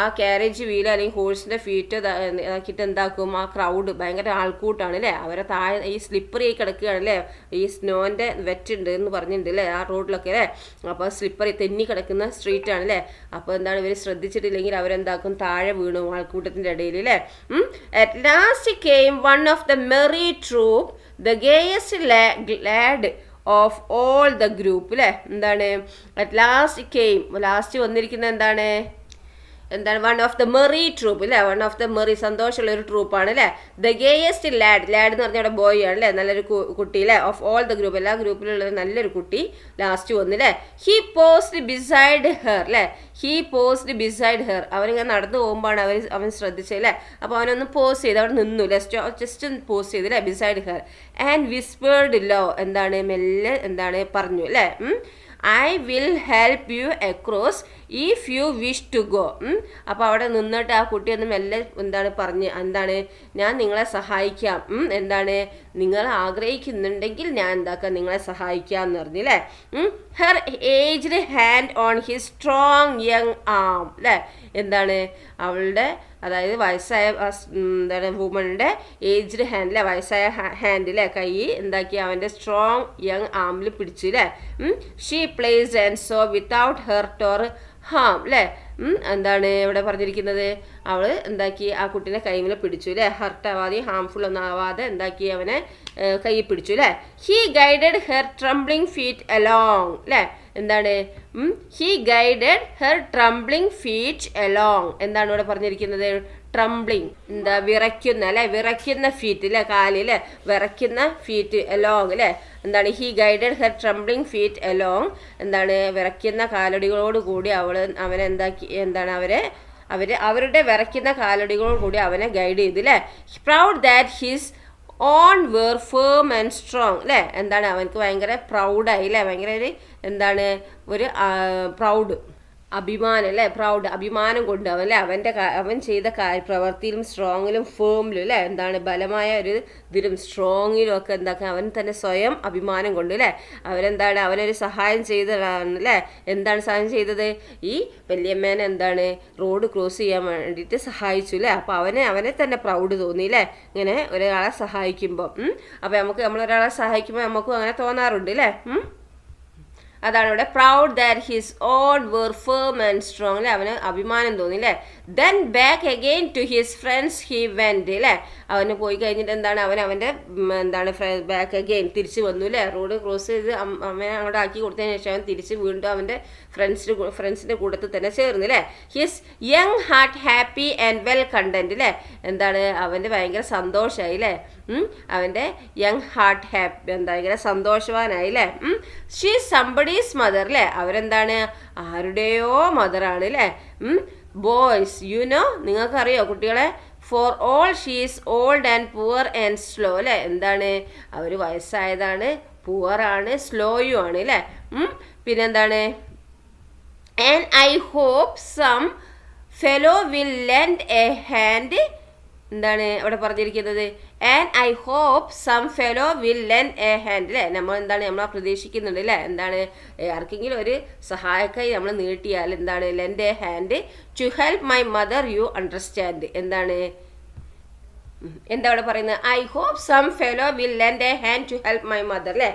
ആ കാരേജ് വീല് അല്ലെങ്കിൽ ഹോഴ്സിൻ്റെ ഫീറ്റ് ഇതാക്കിയിട്ട് എന്താക്കും ആ ക്രൗഡ് ഭയങ്കര ആൾക്കൂട്ടാണ് അല്ലേ. അവരെ താഴെ ഈ സ്ലിപ്പറി ആയി കിടക്കുകയാണ് അല്ലേ. ഈ സ്നോൻ്റെ വെറ്റുണ്ട് എന്ന് പറഞ്ഞിട്ടുണ്ട് അല്ലേ ആ റോഡിലൊക്കെ അല്ലേ. അപ്പോൾ സ്ലിപ്പറി തെന്നി കിടക്കുന്ന സ്ട്രീറ്റാണ് അല്ലേ. അപ്പോൾ എന്താണ് ഇവർ ശ്രദ്ധിച്ചിട്ടില്ലെങ്കിൽ അവരെന്താക്കും താഴെ വീണു ആൾക്കൂട്ടത്തിൻ്റെ ഇടയിൽ അല്ലേ. At last came one of the merry troop the gayest lad of all the group അല്ലേ. എന്താണ് അറ്റ് ലാസ്റ്റ് കെയിം ലാസ്റ്റ് വന്നിരിക്കുന്നത് എന്താണ് one of the merry troop അല്ലേ. വൺ ഓഫ് ദ മെറി സന്തോഷമുള്ള ഒരു ട്രൂപ്പാണ് അല്ലേ. ദ ഗേയസ്റ്റ് ലാഡ് എന്ന് പറഞ്ഞാൽ അവിടെ ബോയ് ആണ് അല്ലേ. നല്ലൊരു കുട്ടി അല്ലേ. ഓഫ് ഓൾ ദ ഗ്രൂപ്പ് എല്ലാ ഗ്രൂപ്പിലുള്ള നല്ലൊരു കുട്ടി ലാസ്റ്റ് വന്നില്ലേ. ഹി പോസ്ഡ് ബിസൈഡ് ഹെർ അല്ലേ. ഹി പോസ്ഡ് ബിസൈഡ് ഹെർ അവരിങ്ങനെ നടന്നു പോകുമ്പോഴാണ് അവൻ ശ്രദ്ധിച്ചല്ലേ. അപ്പോൾ അവനൊന്ന് പോസ് ചെയ്ത് അവിടെ നിന്നു ജസ്റ്റ് ഒന്ന് പോസ് ചെയ്തു അല്ലേ beside her. And whispered low എന്താണ് മെല്ലെ എന്താണ് പറഞ്ഞു അല്ലേ. I will help you across if you wish to go. അപ്പോൾ അവിടെ നിന്നിട്ട് ആ കുട്ടി ഒന്ന് മെല്ലെ എന്താണ് ഞാൻ നിങ്ങളെ സഹായിക്കാം. എന്താണ് നിങ്ങൾ ആഗ്രഹിക്കുന്നുണ്ടെങ്കിൽ ഞാൻ എന്താക്കാം നിങ്ങളെ സഹായിക്കാം എന്ന് പറഞ്ഞില്ലേ. Her aged hand on his strong young arm അല്ലേ. എന്താണ് അവളുടെ അതായത് വയസ്സായ എന്താണ് വുമണിൻ്റെ ഏജ്ഡ് ഹാൻഡിലെ വയസ്സായ ഹാൻഡിലെ കൈ എന്താക്കി അവൻ്റെ സ്ട്രോങ് യങ് ആമിൽ പിടിച്ചു അല്ലേ. She placed and so without hurt or harm അല്ലേ. എന്താണ് ഇവിടെ പറഞ്ഞിരിക്കുന്നത് അവൾ എന്താക്കി ആ കുട്ടീനെ കൈമിൽ പിടിച്ചു അല്ലേ. ഹർട്ടാവാതെ ഹാംഫുൾ ഒന്നും ആവാതെ എന്താക്കി അവനെ കൈ പിടിച്ചു അല്ലേ. He guided her trembling feet along അല്ലേ. എന്താണ് he guided her trembling feet along എന്താണ് ഇവിടെ പറഞ്ഞിരിക്കുന്നത് ട്രംബ്ലിംഗ് എന്താ വിറയ്ക്കുന്ന അല്ലേ. വിറയ്ക്കുന്ന ഫീറ്റ് അല്ലേ കാല് അല്ലേ. വിറയ്ക്കുന്ന ഫീറ്റ് അലോങ് അല്ലേ. എന്താണ് he guided her trembling feet along എന്താണ് വിറയ്ക്കുന്ന കാലടികളോട് കൂടി അവനെ എന്താക്കി എന്താണ് അവരുടെ വിറയ്ക്കുന്ന കാലടികളോട് കൂടി അവനെ ഗൈഡ് ചെയ്തു അല്ലേ. Proud that his own were firm and strong അല്ലേ. എന്താണ് അവനക്ക് ഭയങ്കര പ്രൗഡായി അല്ലേ. ഭയങ്കര ഒരു പ്രൗഡ് അഭിമാനം അല്ലേ. പ്രൗഡ് അഭിമാനം കൊണ്ട് അവൻ ചെയ്ത പ്രവൃത്തിയിലും സ്ട്രോങ്ങിലും ഫേമിലും അല്ലേ. എന്താണ് ബലമായ ഒരു ഇതിലും സ്ട്രോങ്ങിലും ഒക്കെ എന്താക്കുക അവൻ തന്നെ സ്വയം അഭിമാനം കൊണ്ട് അല്ലേ. അവനൊരു സഹായം ചെയ്തതാണ് അല്ലേ. എന്താണ് സഹായം ചെയ്തത് ഈ വല്യമ്മേനെ എന്താണ് റോഡ് ക്രോസ് ചെയ്യാൻ വേണ്ടിയിട്ട് സഹായിച്ചു അല്ലേ. അപ്പോൾ അവനെ തന്നെ പ്രൗഡ് തോന്നി അല്ലേ ഇങ്ങനെ ഒരാളെ സഹായിക്കുമ്പോൾ. അപ്പോൾ നമ്മളൊരാളെ സഹായിക്കുമ്പോൾ നമുക്കും അങ്ങനെ തോന്നാറുണ്ട് അല്ലേ. അതാണ് ഇവിടെ proud that his own were firm and strong അല്ലേ. അവന് അഭിമാനം തോന്നി അല്ലേ. Then back again to his friends he went അല്ലേ. അവന് പോയി കഴിഞ്ഞിട്ട് അവൻ്റെ ബാക്ക് അഗെയിൻ തിരിച്ച് വന്നു അല്ലേ. റോഡ് ക്രോസ് ചെയ്ത് അവനെ അങ്ങോട്ട് ആക്കി കൊടുത്തതിന് ശേഷം അവൻ തിരിച്ച് വീണ്ടും അവൻ്റെ ഫ്രണ്ട്സിൻ്റെ കൂട്ടത്തിൽ തന്നെ ചേർന്നു അല്ലേ. His young heart happy and well content അല്ലേ. അവൻ്റെ ഭയങ്കര സന്തോഷമായി അല്ലേ. അവൻ്റെ യങ് ഹാർട്ട് ഹാപ്പി ഭയങ്കര സന്തോഷവാനായി അല്ലേ. ഷീ സംബഡീസ് മദർ അല്ലേ. അവരെന്താണ് ആരുടെയോ മദറാണ് അല്ലേ. ബോയ്സ് നിങ്ങൾക്കറിയോ കുട്ടികളെ for all she's old and poor and slow അല്ലേ. എന്താണ്, അവർ വയസ്സായതാണ്, പുവറാണ്, സ്ലോയും ആണ് അല്ലേ. പിന്നെന്താണ്, and I hope some fellow will lend a hand. എന്താണ് അവിടെ പറഞ്ഞിരിക്കുന്നത്, and I hope some fellow will lend a hand അല്ലേ. നമ്മൾ എന്താണ്, നമ്മൾ പ്രതീക്ഷിക്കുന്നുണ്ട് അല്ലേ. എന്താണ്, ആർക്കെങ്കിലും ഒരു സഹായക്കായി നമ്മൾ നീട്ടിയാൽ എന്താണ്, lend a hand to help my mother you understand. എന്താണ്, എന്താ അവിടെ പറയുന്നത്, I hope some fellow will lend a hand to help my mother അല്ലേ.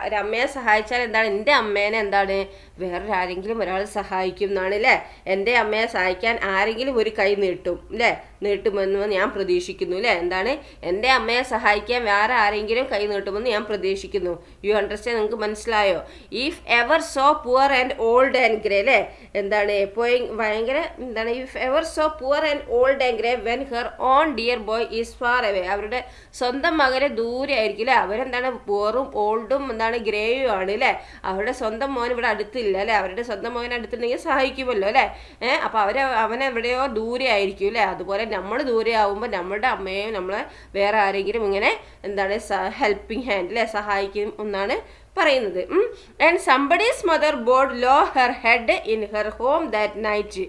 ഒരു അമ്മയെ സഹായിച്ചാൽ എന്താണ്, എൻ്റെ അമ്മേനെ എന്താണ് വേറൊരാരെങ്കിലും ഒരാൾ സഹായിക്കും എന്നാണ് അല്ലേ. എൻ്റെ അമ്മയെ സഹായിക്കാൻ ആരെങ്കിലും ഒരു കൈ നീട്ടും അല്ലേ, നീട്ടുമെന്ന് ഞാൻ പ്രതീക്ഷിക്കുന്നു അല്ലേ. എന്താണ്, എൻ്റെ അമ്മയെ സഹായിക്കാൻ വേറെ ആരെങ്കിലും കൈ നീട്ടുമെന്ന് ഞാൻ പ്രതീക്ഷിക്കുന്നു. യു അണ്ടർസ്റ്റാൻഡ്, നിങ്ങൾക്ക് മനസ്സിലായോ. If ever so poor and old and grey അല്ലേ. എന്താണ്, എപ്പോഴും ഭയങ്കര എന്താണ്, if ever so poor and old and grey when her own dear boy is far away. അവരുടെ സ്വന്തം മകനെ ദൂരെ ആയിരിക്കും അല്ലേ. അവരെന്താണ്, പുവറും ഓൾഡും എന്താണ് ഗ്രേയും ആണ് അല്ലേ. അവരുടെ സ്വന്തം മോൻ ഇവിടെ അടുത്തില്ല അല്ലേ. അവരുടെ സ്വന്തം മോൻ അടുത്തുണ്ടെങ്കിൽ സഹായിക്കുമല്ലോ അല്ലേ. അപ്പോൾ അവനെവിടെയോ ദൂരെ ആയിരിക്കും അല്ലേ. അതുപോലെ നമ്മൾ ദൂരെ ആവുമ്പോൾ നമ്മളുടെ അമ്മയെയും നമ്മളെ വേറെ ആരെങ്കിലും ഇങ്ങനെ എന്താണ് ഹെൽപ്പിംഗ് ഹാൻഡ് അല്ലേ, സഹായിക്കും എന്നാണ് പറയുന്നത്. And somebody's mother bowed low her head in her home that night.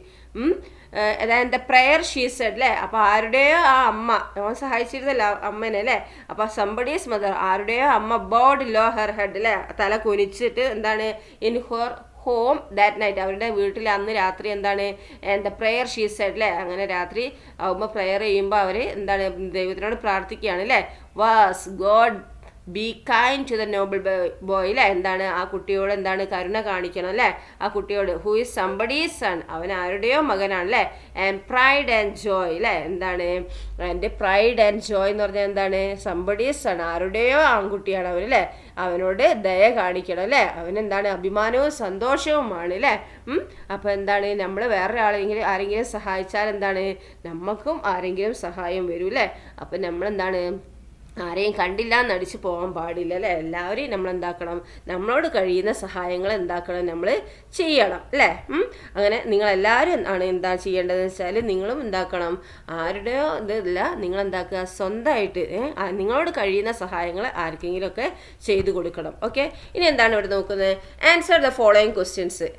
അതായത് പ്രയർ ഷീ സെഡ് അല്ലേ. അപ്പോൾ ആരുടെയോ ആ അമ്മ, അവൻ സഹായിച്ചിരുന്നല്ലോ അമ്മനെ അല്ലേ. അപ്പോൾ സംബഡീസ് മദർ, ആരുടെയോ അമ്മ ബോർഡ് ലോ ഹെർ ഹെഡ് അല്ലേ, തല കുനിച്ചിട്ട് എന്താണ് in her home that night, അവരുടെ വീട്ടിൽ അന്ന് രാത്രി എന്താണ് എന്താ പ്രയർ ഷീ സെഡ് അല്ലേ. അങ്ങനെ രാത്രി ആവുമ്പോൾ പ്രയർ ചെയ്യുമ്പോൾ അവർ എന്താണ് ദൈവത്തിനോട് പ്രാർത്ഥിക്കുകയാണ് അല്ലേ. Was God be kind to the noble boy അല്ലേ. എന്താണ്, ആ കുട്ടിയോട് എന്താണ് കരുണ കാണിക്കണം അല്ലേ. ആ കുട്ടിയോട് ഹൂ ഈസ് സംബഡീസ് സൺ, അവൻ ആരുടെയോ മകനാണ് അല്ലേ. ആൻഡ് പ്രൈഡ് ആൻഡ് ജോയ് അല്ലേ. എന്താണ്, എൻ്റെ പ്രൈഡ് ആൻഡ് ജോയ് എന്ന് പറഞ്ഞാൽ എന്താണ്, സംബഡീസ് സൺ, ആരുടെയോ ആൺകുട്ടിയാണ് അവൻ അല്ലേ. അവനോട് ദയ കാണിക്കണം അല്ലേ. അവനെന്താണ് അഭിമാനവും സന്തോഷവുമാണ് അല്ലേ. അപ്പോൾ എന്താണ്, നമ്മൾ വേറൊരാളെങ്കിലും ആരെങ്കിലും സഹായിച്ചാൽ എന്താണ്, നമുക്കും ആരെങ്കിലും സഹായം വരും അല്ലേ. അപ്പം നമ്മളെന്താണ് ആരെയും കണ്ടില്ല എന്നടിച്ച് പോകാൻ പാടില്ല അല്ലേ. എല്ലാവരെയും നമ്മൾ എന്താക്കണം, നമ്മളോട് കഴിയുന്ന സഹായങ്ങൾ എന്താക്കണം, നമ്മൾ ചെയ്യണം അല്ലേ. അങ്ങനെ നിങ്ങളെല്ലാവരും ആണ് എന്താ ചെയ്യേണ്ടതെന്ന് വെച്ചാൽ നിങ്ങളും എന്താക്കണം, ആരുടെയോ ഇതില്ല, നിങ്ങളെന്താക്കുക സ്വന്തമായിട്ട് നിങ്ങളോട് കഴിയുന്ന സഹായങ്ങൾ ആർക്കെങ്കിലുമൊക്കെ ചെയ്തു കൊടുക്കണം. ഓക്കെ, ഇനി എന്താണ് ഇവിടെ നോക്കുന്നത്, ആൻസർ ദ ഫോളോയിങ് ക്വസ്റ്റ്യൻസ്.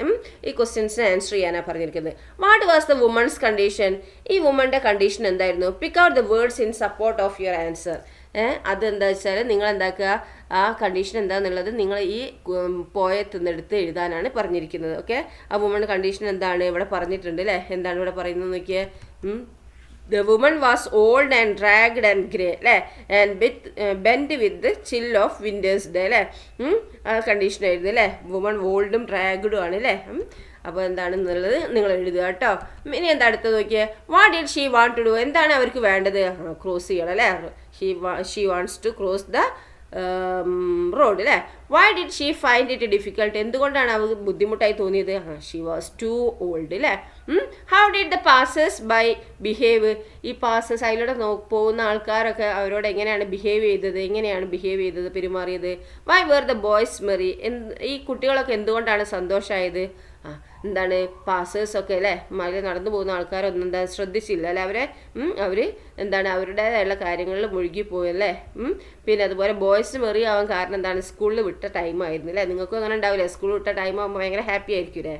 ഈ ക്വസ്റ്റ്യൻസിന് ആൻസർ ചെയ്യാനാണ് പറഞ്ഞിരിക്കുന്നത്. What was the woman's condition, ഈ വുമൻ്റെ കണ്ടീഷൻ എന്തായിരുന്നു. Pick out the words in support of your answer. അതെന്താ വെച്ചാൽ നിങ്ങൾ എന്താക്കുക, ആ കണ്ടീഷൻ എന്താണെന്നുള്ളത് നിങ്ങൾ ഈ പോയത്തുനിന്നെടുത്ത് എഴുതാനാണ് പറഞ്ഞിരിക്കുന്നത്. ഓക്കെ, ആ വുമൺ കണ്ടീഷൻ എന്താണ് ഇവിടെ പറഞ്ഞിട്ടുണ്ട് അല്ലേ. എന്താണ് ഇവിടെ പറയുന്നത് നോക്കിയേ. The woman was old and ragged and grey അല്ലേ, and bent with the chill of winter's day അല്ലേ. ആ കണ്ടീഷൻ ആയിരുന്നു അല്ലേ. വുമൺ ഓൾഡും റാഗഡും ആണ് അല്ലേ. അപ്പോൾ എന്താണെന്നുള്ളത് നിങ്ങൾ എഴുതുക കേട്ടോ. ഇനി എന്താ അടുത്തത് നോക്കിയേ. What did she want to do, എന്താണ് അവർക്ക് വേണ്ടത്, ക്രോസ് ചെയ്യണം അല്ലേ. She wants to cross the road അല്ലേ. Why did she find it difficult, എന്തുകൊണ്ടാണ് അവർക്ക് ബുദ്ധിമുട്ടായി തോന്നിയത്. ഷീ വാസ് ടു ഓൾഡ് അല്ലേ. How did the passers by behave, ഈ പാസേഴ്സ് അതിലൂടെ പോകുന്ന ആൾക്കാരൊക്കെ അവരോട് എങ്ങനെയാണ് ബിഹേവ് ചെയ്തത്, പെരുമാറിയത്. Why were the boys merry, ഈ കുട്ടികളൊക്കെ എന്തുകൊണ്ടാണ് സന്തോഷമായത്. എന്താണ് പാസേഴ്സൊക്കെ അല്ലേ, മല നടന്നു പോകുന്ന ആൾക്കാരൊന്നും എന്താ ശ്രദ്ധിച്ചില്ല അല്ലേ. അവർ എന്താണ് അവരുടേതായുള്ള കാര്യങ്ങളിൽ മുഴുകിപ്പോയി അല്ലേ. പിന്നെ അതുപോലെ ബോയ്സ് മെറി ആവാൻ കാരണം എന്താണ്, സ്കൂളിൽ വിട്ട ടൈം ആയിരുന്നു അല്ലേ. നിങ്ങൾക്കും അങ്ങനെ ഉണ്ടാവില്ലേ, സ്കൂൾ വിട്ട ടൈം ആകുമ്പോൾ ഭയങ്കര ഹാപ്പി ആയിരിക്കും അല്ലേ.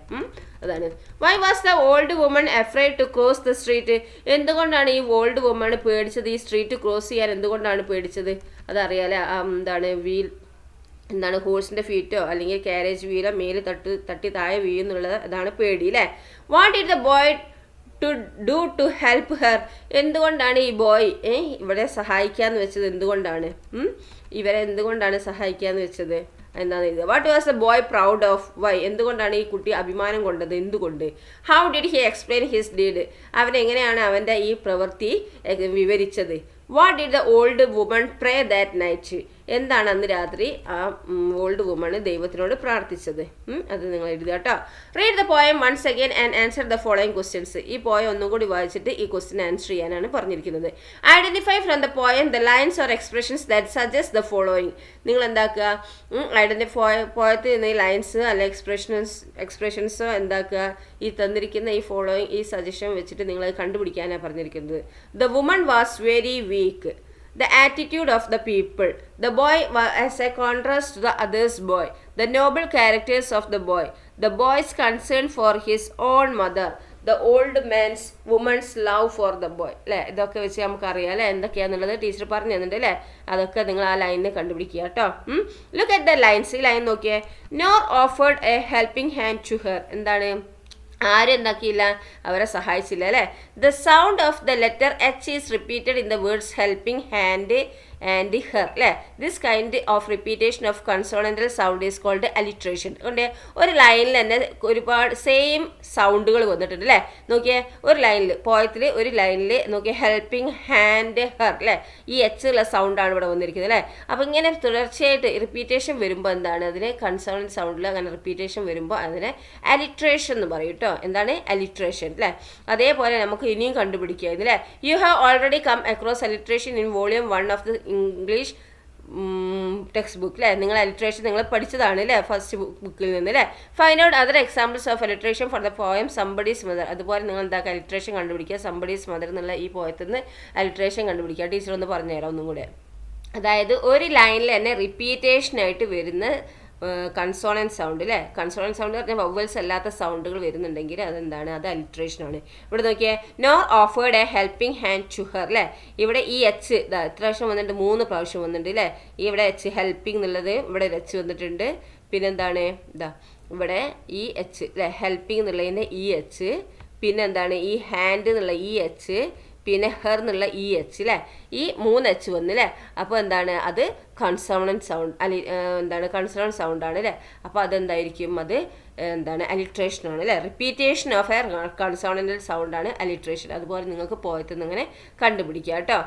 അതാണ്. Why was the old woman afraid to cross the street, എന്തുകൊണ്ടാണ് ഈ ഓൾഡ് വുമൺ പേടിച്ചത്, ഈ സ്ട്രീറ്റ് ക്രോസ് ചെയ്യാൻ എന്തുകൊണ്ടാണ് പേടിച്ചത്. അതറിയാലേ, എന്താണ് എന്താണ് ഹോഴ്സിൻ്റെ ഫീറ്റോ അല്ലെങ്കിൽ കാരേജ് വീലോ മേല് തട്ടി താഴെ വീഴുന്നുള്ളത് അതാണ് പേടി അല്ലേ. What did the boy to do to help her, എന്തുകൊണ്ടാണ് ഈ ബോയ് ഇവിടെ സഹായിക്കാന്ന് വെച്ചത്, എന്തുകൊണ്ടാണ് ഇവരെ എന്തുകൊണ്ടാണ് സഹായിക്കാന്ന് വെച്ചത്, എന്താണെന്ന് എഴുതുക. What was the boy proud of, why, എന്തുകൊണ്ടാണ് ഈ കുട്ടി അഭിമാനം കൊണ്ടത്, എന്തുകൊണ്ട്. How did he explain his deed, അവനെങ്ങനെയാണ് അവൻ്റെ ഈ പ്രവൃത്തി വിവരിച്ചത്. What did the old woman pray that night, എന്താണ് അന്ന് രാത്രി ആ ഓൾഡ് വുമൺ ദൈവത്തിനോട് പ്രാർത്ഥിച്ചത്? അത് നിങ്ങൾ എഴുതുക കേട്ടോ. Read the poem once again and answer the following questions. ഈ പോയം ഒന്നും കൂടി വായിച്ചിട്ട് ഈ ക്വസ്റ്റ്യൻ ആൻസർ ചെയ്യാനാണ് പറഞ്ഞിരിക്കുന്നത്. Identify from the poem the lines or expressions that suggest the following. നിങ്ങൾ എന്താക്കുക, പോയത്തിൽ നിന്ന് ഈ ലൈൻസ് അല്ലെ എക്സ്പ്രഷൻസോ എന്താക്കുക, ഈ തന്നിരിക്കുന്ന ഈ ഫോളോയിങ് ഈ സജഷൻ വെച്ചിട്ട് നിങ്ങൾ കണ്ടുപിടിക്കാനാണ് പറഞ്ഞിരിക്കുന്നത്. The woman was very weak. The attitude of the people. The boy as a contrast to the other's boy. The noble characters of the boy. The boy's concern for his own mother. The old woman's love for the boy. അല്ലേ, ഇതൊക്കെ വെച്ച് നമുക്കറിയാം അല്ലേ എന്തൊക്കെയാണെന്നുള്ളത് teacher പറഞ്ഞു തന്നിട്ടുണ്ട് അല്ലേ. അതൊക്കെ നിങ്ങൾ ആ ലൈനിനെ കണ്ടുപിടിക്കുക കേട്ടോ. Look at the lines. ഈ ലൈൻ നോക്കിയേ. Nor offered a helping hand to her. എന്താണ്, ആരും എന്താക്കിയില്ല, അവരെ സഹായിച്ചില്ല അല്ലേ. The sound of the letter H is repeated in the words helping hand and her അല്ലേ. This kind of repetition of consonantal sound is called alliteration. അതുകൊണ്ട് ഒരു ലൈനിൽ തന്നെ ഒരുപാട് സെയിം സൗണ്ടുകൾ വന്നിട്ടുണ്ട് അല്ലേ. നോക്കിയേ, ഒരു ലൈനിൽ പോയത്തിൽ ഒരു ലൈനിൽ നോക്കിയേ ഹെൽപ്പിംഗ് ഹാൻഡ് ഹെർ അല്ലേ, ഈ എച്ച് ഉള്ള സൗണ്ടാണ് ഇവിടെ വന്നിരിക്കുന്നത് അല്ലേ. അപ്പോൾ ഇങ്ങനെ തുടർച്ചയായിട്ട് റിപ്പീറ്റേഷൻ വരുമ്പോൾ എന്താണ്, അതിന് കൺസോണന്റ് സൗണ്ടിൽ അങ്ങനെ റിപ്പീറ്റേഷൻ വരുമ്പോൾ അതിനെ അലിട്രേഷൻ എന്ന് പറയും കേട്ടോ. എന്താണ് അലിട്രേഷൻ അല്ലേ. അതേപോലെ നമുക്ക് ഇനിയും കണ്ടുപിടിക്കുക ഇതില്ലേ. You have already come across alliteration in volume 1 of the English textbook അല്ലേ. നിങ്ങൾ അലിട്രേഷൻ നിങ്ങൾ പഠിച്ചതാണ് അല്ലേ ഫസ്റ്റ് ബുക്കിൽ നിന്ന് അല്ലേ. Find out other examples of alliteration for the poem somebody's mother. അതുപോലെ നിങ്ങൾ എന്താക്കുക, അലിട്രേഷൻ കണ്ടുപിടിക്കുക. സംബഡീസ് മദർ എന്നുള്ള ഈ പോയത്തിൽ നിന്ന് അലിട്രേഷൻ കണ്ടുപിടിക്കുക. ടീച്ചർ ഒന്ന് പറഞ്ഞുതരാം ഒന്നും കൂടെ. അതായത് ഒരു ലൈനിൽ തന്നെ റിപ്പീറ്റേഷനായിട്ട് വരുന്ന കൺസോണൻറ്റ് സൗണ്ട് അല്ലേ. കൺസോണൻറ്റ് സൗണ്ട് പറഞ്ഞാൽ വവ്വൽസ് അല്ലാത്ത സൗണ്ടുകൾ വരുന്നുണ്ടെങ്കിൽ അതെന്താണ്, അത് അലിട്രേഷനാണ്. ഇവിടെ നോക്കിയേ, nor offered a helping hand to her അല്ലേ. ഇവിടെ ഈ എച്ച് ഇതാ എത്ര പ്രാവശ്യം വന്നിട്ടുണ്ട്, 3 പ്രാവശ്യം വന്നിട്ടുണ്ട് അല്ലേ. ഇവിടെ എച്ച് ഹെൽപ്പിംഗ് എന്നുള്ളത് ഇവിടെ ഒരു എച്ച് വന്നിട്ടുണ്ട്. പിന്നെന്താണ് ഇതാ ഇവിടെ ഈ എച്ച് അല്ലേ, ഹെൽപ്പിംഗ് എന്നുള്ളതിൻ്റെ ഈ എച്ച്, പിന്നെന്താണ് ഈ ഹാൻഡ് എന്നുള്ള ഈ എച്ച്, പിന്നെ ഹെർ എന്നുള്ള ഈ എച്ച് അല്ലേ. ഈ 3 എച്ച് വന്നില്ലേ. അപ്പോൾ എന്താണ്, അത് കൺസോണൻറ്റ് സൗണ്ട് എന്താണ് കൺസോണൻറ്റ് സൗണ്ടാണ് അല്ലേ. അപ്പോൾ അതെന്തായിരിക്കും, അത് എന്താണ് അലിട്രേഷനാണ് അല്ലേ. റിപ്പീറ്റേഷൻ ഓഫ് എ കൺസോണൻ്റൽ സൗണ്ടാണ് അലിട്രേഷൻ. അതുപോലെ നിങ്ങൾക്ക് പോയത്തിൽ നിന്ന് ഇങ്ങനെ കണ്ടുപിടിക്കുക കേട്ടോ.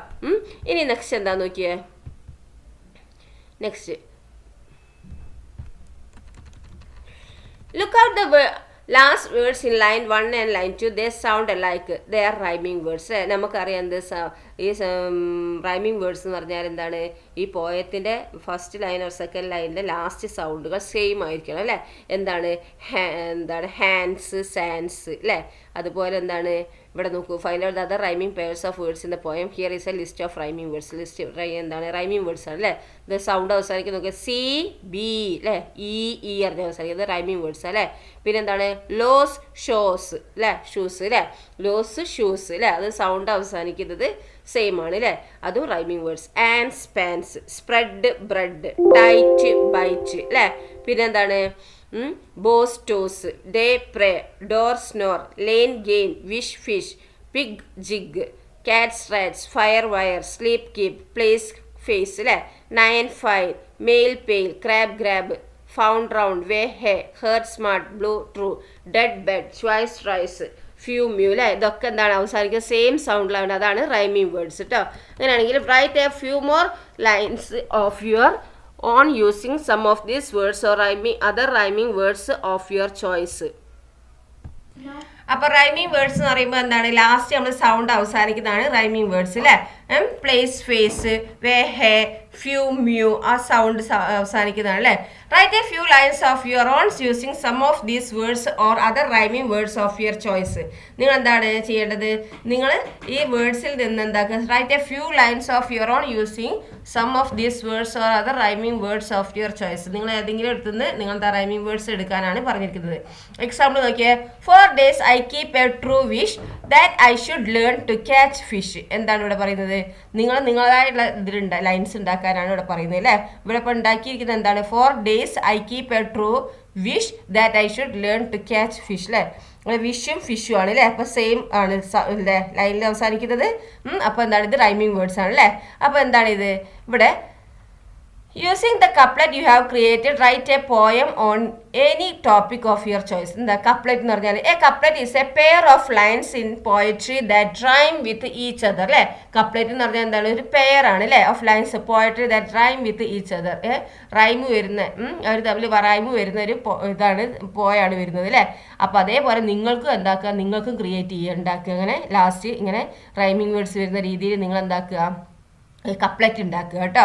ഇനി നെക്സ്റ്റ് എന്താ നോക്കിയേ. Next look out the last words in line 1 and line 2 they sound alike. They are rhyming words. നമുക്കറിയാം എന്ത് ഈ റൈമിംഗ് വേർഡ്സ് എന്ന് പറഞ്ഞാൽ എന്താണ്, ഈ പോയത്തിൻ്റെ ഫസ്റ്റ് ലൈൻ ഓർ സെക്കൻഡ് ലൈനിൻ്റെ ലാസ്റ്റ് സൗണ്ടുകൾ സെയിം ആയിരിക്കണം അല്ലേ. എന്താണ് ഹാൻഡ്സ്, സാൻസ് അല്ലേ. അതുപോലെ എന്താണ് ഇവിടെ നോക്കൂ, find out the other rhyming pairs of words in the poem. Here is A list of rhyming words. List എന്താണ് റൈമിംഗ് വേർഡ്സ് ആണ് അല്ലേ. ഇത് സൗണ്ട് അവസാനിക്കും നോക്കുക, സി ബി അല്ലേ, ഇ അറിഞ്ഞ അവസാനിക്കും, ഇത് റൈമിംഗ് വേർഡ്സ് അല്ലേ. പിന്നെ എന്താണ് ലോസ് ഷോസ് അല്ലേ, ഷൂസ് അല്ലേ, ലോസ് ഷൂസ് അല്ലേ, അത് സൗണ്ട് അവസാനിക്കുന്നത് സെയിം ആണ് അല്ലേ, അതും rhyming words. And spans, spread bread, tight bite അല്ലേ. പിന്നെന്താണ് boss toss, day pray, door snore, lane gain, wish fish, pig jig, cats rats, fire wire, sleep keep, place face അല്ലേ, 9 5, mail pale, crab grab, found round, way hay, hurt smart, blue true, dead bed, choice rice, few mu അല്ലേ. ഇതൊക്കെ എന്താണ് അവസാനിക്കുക same സൗണ്ടിലാണ്, അതാണ് rhyming words കേട്ടോ. അങ്ങനെയാണെങ്കിൽ write a few more lines of your own using some of these words or other rhyming words of your choice. അപ്പോൾ rhyming words എന്ന് പറയുമ്പോൾ എന്താണ്, ലാസ്റ്റ് നമ്മൾ സൗണ്ട് അവസാനിക്കുന്നതാണ് റൈമിംഗ് വേർഡ്സ് അല്ലേ. Place face, way hay, few mew ആ sound അവസാനിക്കുന്നതാണ് അല്ലേ. Write a few lines of your own using some of these words or other rhyming words of your choice. നിങ്ങൾ എന്താണ് ചെയ്യേണ്ടത്, നിങ്ങൾ ഈ വേർഡ്സിൽ നിന്ന് എന്താക്കുക, write a few lines of your own using some of these words or other rhyming words of your choice. നിങ്ങൾ ഏതെങ്കിലും എടുത്തുനിന്ന് നിങ്ങളുടെ റൈമിംഗ് വേർഡ്സ് എടുക്കാനാണ് പറഞ്ഞിരിക്കുന്നത്. എക്സാമ്പിൾ നോക്കിയേ, 4 days I keep a true wish that I should learn to catch fish. എന്താണ് ഇവിടെ പറയുന്നത്, നിങ്ങൾ നിങ്ങളായിട്ടുള്ള ഇതിലുണ്ട് ലൈൻസ് ഉണ്ടാക്കാനാണ് ഇവിടെ പറയുന്നത് അല്ലേ. ഇവിടെ ഇപ്പോൾ ഉണ്ടാക്കിയിരിക്കുന്നത് എന്താണ്, 4 days I keep a true wish that I should learn to catch fish അല്ലേ. വിഷും ഫിഷും ആണ് അല്ലേ. അപ്പോൾ സെയിം ആണ് അല്ലേ ലൈനിൽ അവസാനിക്കുന്നത്. അപ്പോൾ എന്താണ് ഇത് റൈമിംഗ് വേർഡ്സ് ആണ് അല്ലേ. അപ്പോൾ എന്താണ് ഇത് ഇവിടെ Using the couplet you have created, write a poem on any topic of your choice. എന്താ couplet എന്ന് പറഞ്ഞാൽ a couplet is a pair of lines in poetry that rhyme with each other അല്ലേ. couplet എന്ന് പറഞ്ഞാൽ എന്താണ്, ഒരു pair ആണ് അല്ലേ, of lines poetry that rhyme with each other. Rhyme വരുന്ന അവർ തമ്മിൽ റൈം വരുന്ന ഒരു ഇതാണ് പോയാണ് വരുന്നത് അല്ലേ. അപ്പോൾ അതേപോലെ നിങ്ങൾക്കും എന്താക്കുക, നിങ്ങൾക്കും ക്രിയേറ്റ് ചെയ്യുക, ഉണ്ടാക്കുക. അങ്ങനെ ലാസ്റ്റ് ഇങ്ങനെ റൈമിങ് വേർഡ്സ് വരുന്ന രീതിയിൽ നിങ്ങൾ എന്താക്കുക, കപ്ലെറ്റ് ഉണ്ടാക്കുക കേട്ടോ.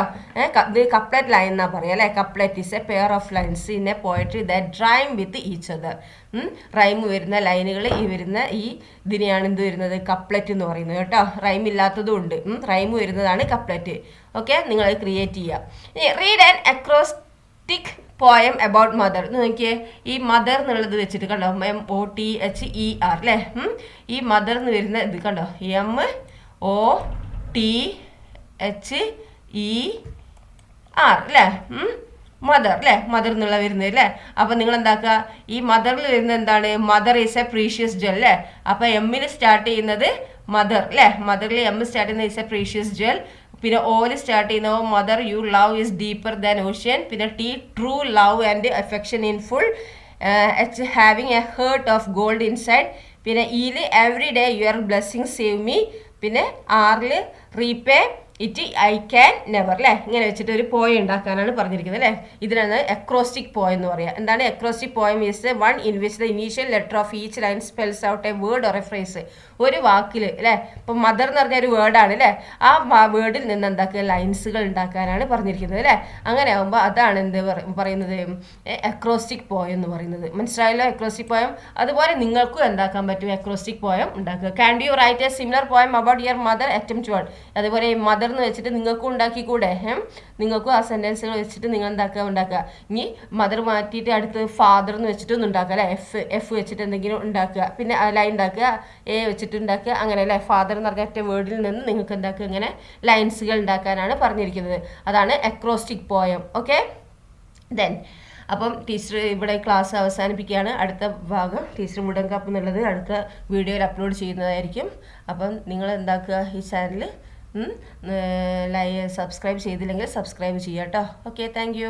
ഇത് കപ്ലെറ്റ് ലൈൻ എന്നാ പറയുക അല്ലേ. Couplet is A pair of lines in A poetry that rhyme with each other. Rhyme വരുന്ന ലൈനുകൾ ഈ വരുന്ന ഈ ഇതിനെയാണ് എന്ത് വരുന്നത്, കപ്ലെറ്റ് എന്ന് പറയുന്നത് കേട്ടോ. റൈം ഇല്ലാത്തതും ഉണ്ട്, റൈം വരുന്നതാണ് കപ്ലെറ്റ്. ഓക്കെ, നിങ്ങൾ ക്രിയേറ്റ് ചെയ്യുക. Read and acrostic poem about mother. നോക്കിയേ, ഈ മദർ എന്നുള്ളത് വെച്ചിട്ട് കണ്ടോ, MOTHER അല്ലേ. ഈ മദർ എന്ന് വരുന്ന ഇത് കണ്ടോ, MOTHER അല്ലേ, മദർ അല്ലേ, മദർ എന്നുള്ള വരുന്നത് അല്ലേ. അപ്പം നിങ്ങൾ എന്താക്കുക, ഈ മദറിൽ വരുന്നത് എന്താണ്, mother is a precious gem അല്ലേ. അപ്പം എമ്മിന് സ്റ്റാർട്ട് ചെയ്യുന്നത് മദർ അല്ലേ, മദറിൽ സ്റ്റാർട്ട് ചെയ്യുന്നത് ഈസ് എ പ്രീഷ്യസ് ജെൽ. പിന്നെ ഓല് സ്റ്റാർട്ട് ചെയ്യുന്നത് mother you love is deeper than ocean. പിന്നെ true love and affection in full, having a heart of gold inside. പിന്നെ every day your blessing save me. പിന്നെ repay it I can never അല്ലേ. ഇങ്ങനെ വെച്ചിട്ട് ഒരു poem ഉണ്ടാക്കാനാണ് പറഞ്ഞിരിക്കുന്നത് അല്ലേ. ഇതിനാണ് എക്രോസ്റ്റിക് പോയം എന്ന് പറയുക. എന്താണ് acrostic poem? Is one in which the initial letter of each line spells out a word or a phrase. ഒരു വാക്കിൽ അല്ലേ, ഇപ്പം മദർ എന്ന് പറഞ്ഞ ഒരു വേർഡാണ് അല്ലേ, ആ വേർഡിൽ നിന്ന് എന്താക്കുക, ലൈൻസുകൾ ഉണ്ടാക്കാനാണ് പറഞ്ഞിരിക്കുന്നത് അല്ലേ. അങ്ങനെ ആകുമ്പോൾ അതാണ് എന്ത് പറയുന്നത്, എക്രോസ്റ്റിക് പോയം എന്ന് പറയുന്നത്. മനസ്സിലായല്ലോ എക്രോസ്റ്റിക് പോയം. അതുപോലെ നിങ്ങൾക്കും എന്താക്കാൻ പറ്റും, എക്രോസ്റ്റിക് പോയം ഉണ്ടാക്കുക. Can you write a similar poem about your mother attempt one. അതുപോലെ ഈ മദർ എന്ന് വെച്ചിട്ട് നിങ്ങൾക്കും ഉണ്ടാക്കിക്കൂടെ, നിങ്ങൾക്കും ആ സെൻറ്റൻസുകൾ വെച്ചിട്ട് നിങ്ങൾ ഉണ്ടാക്കുക. ഇനി മദർ മാറ്റിയിട്ട് അടുത്ത് ഫാദർ എന്ന് വെച്ചിട്ടൊന്നും ഉണ്ടാക്കുക അല്ലേ, എഫ് വെച്ചിട്ട് എന്തെങ്കിലും ഉണ്ടാക്കുക. പിന്നെ ലൈൻ ഉണ്ടാക്കുക, എ വെച്ചിട്ട് ഉണ്ടാക്കുക, അങ്ങനെ അല്ലേ. ഫാദർ എന്ന് പറഞ്ഞ ഒറ്റ വേർഡിൽ നിന്ന് നിങ്ങൾക്ക് ഉണ്ടാക്കുക, ഇങ്ങനെ ലൈൻസുകൾ ഉണ്ടാക്കാനാണ് പറഞ്ഞിരിക്കുന്നത്. അതാണ് എക്രോസ്റ്റിക് പോയം. ഓക്കെ, ദെൻ അപ്പം ടീച്ചർ ഇവിടെ ക്ലാസ് അവസാനിപ്പിക്കുകയാണ്. അടുത്ത ഭാഗം ടീച്ചർ വുഡൻ കപ്പ് എന്നുള്ളത് അടുത്ത വീഡിയോയിൽ അപ്ലോഡ് ചെയ്യുന്നതായിരിക്കും. അപ്പം നിങ്ങൾ എന്താക്കുക, ഈ ചാനൽ സബ്സ്ക്രൈബ് ചെയ്തില്ലെങ്കിൽ സബ്സ്ക്രൈബ് ചെയ്യാം കേട്ടോ. Okay, thank you.